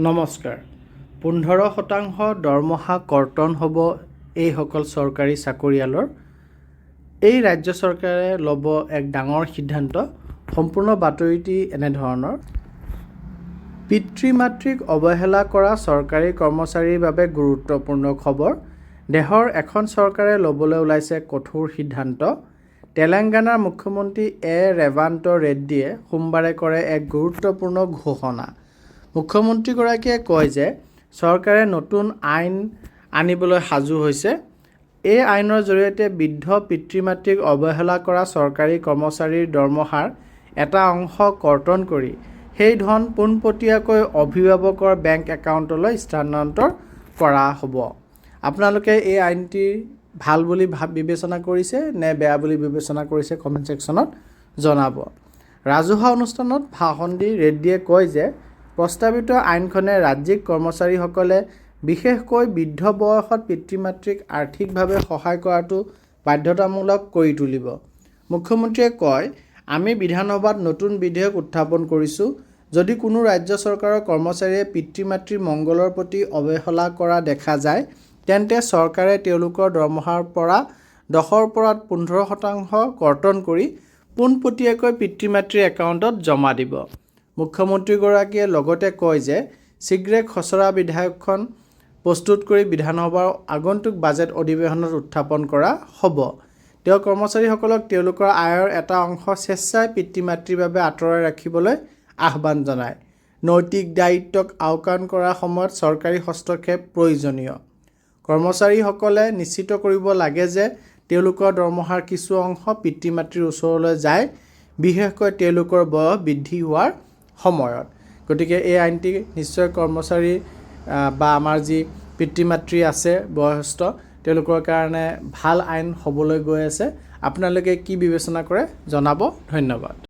নমস্কাৰ। 15% দৰমহা কৰ্তন হ'ব এইসকল চৰকাৰী চাকৰিয়ালৰ। এই ৰাজ্য চৰকাৰে ল'ব এক ডাঙৰ সিদ্ধান্ত। সম্পূৰ্ণ বাতৰিটি এনেধৰণৰ। পিতৃ মাতৃক অৱহেলা কৰা চৰকাৰী কৰ্মচাৰীৰ বাবে গুৰুত্বপূৰ্ণ খবৰ। দেশৰ এখন চৰকাৰে ল'বলৈ ওলাইছে কঠোৰ সিদ্ধান্ত। তেলেংগানাৰ মুখ্যমন্ত্ৰী ৰেৱান্ত ৰেড্ডীয়ে সোমবাৰে কৰে এক গুৰুত্বপূৰ্ণ ঘোষণা। মুখ্যমন্ত্ৰীগৰাকীয়ে কয় যে চৰকাৰে নতুন আইন আনিবলৈ সাজু হৈছে। এই আইনৰ জৰিয়তে বৃদ্ধ পিতৃ মাতৃক অৱহেলা কৰা চৰকাৰী কৰ্মচাৰীৰ দৰমহাৰ এটা অংশ কৰ্তন কৰি সেই ধন পোনপটীয়াকৈ অভিভাৱকৰ বেংক একাউণ্টলৈ স্থানান্তৰ কৰা হ'ব। আপোনালোকে এই আইনটি ভাল বুলি বিবেচনা কৰিছে নে বেয়া বুলি বিবেচনা কৰিছে কমেণ্ট ছেকশ্যনত জনাব। ৰাজহুৱা অনুষ্ঠানত ভাষণ দি ৰেড্ডীয়ে কয় যে প্ৰস্তাৱিত আইনখনে ৰাজ্যিক কৰ্মচাৰীসকলে বিশেষকৈ বৃদ্ধ বয়সত পিতৃ মাতৃক আৰ্থিকভাৱে সহায় কৰাটো বাধ্যতামূলক কৰি তুলিব। মুখ্যমন্ত্ৰীয়ে কয়, আমি বিধানসভাত নতুন বিধেয়ক উত্থাপন কৰিছোঁ। যদি কোনো ৰাজ্য চৰকাৰৰ কৰ্মচাৰীয়ে পিতৃ মাতৃৰ মংগলৰ প্ৰতি অৱহেলা কৰা দেখা যায়, তেন্তে চৰকাৰে তেওঁলোকৰ দৰমহাৰ পৰা 10ৰ পৰা 15% কৰ্তন কৰি পোনপটীয়াকৈ পিতৃ মাতৃৰ একাউণ্টত জমা দিব। মুখ্যমন্ত্ৰীগৰাকীয়ে লগতে কয় যে শীঘ্ৰে খচৰা বিধেয়কখন প্ৰস্তুত কৰি বিধানসভাৰ আগন্তুক বাজেট অধিৱেশনত উত্থাপন কৰা হ'ব। তেওঁ কৰ্মচাৰীসকলক তেওঁলোকৰ আয়ৰ এটা অংশ স্বেচ্ছাই পিতৃ মাতৃৰ বাবে আঁতৰাই ৰাখিবলৈ আহ্বান জনায়। নৈতিক দায়িত্বক আওকাণ কৰাৰ সময়ত চৰকাৰী হস্তক্ষেপ প্ৰয়োজনীয়। কৰ্মচাৰীসকলে নিশ্চিত কৰিব লাগে যে তেওঁলোকৰ দৰমহাৰ কিছু অংশ পিতৃ মাতৃৰ ওচৰলৈ যায়, বিশেষকৈ তেওঁলোকৰ বয়স বৃদ্ধি হোৱাৰ সময়ত। গতিকে এই আইনটি নিশ্চয় কৰ্মচাৰী বা আমাৰ যি পিতৃ মাতৃ আছে বয়সস্থ তেওঁলোকৰ কাৰণে ভাল আইন হ'বলৈ গৈ আছে। আপোনালোকে কি বিবেচনা কৰে জনাব। ধন্যবাদ।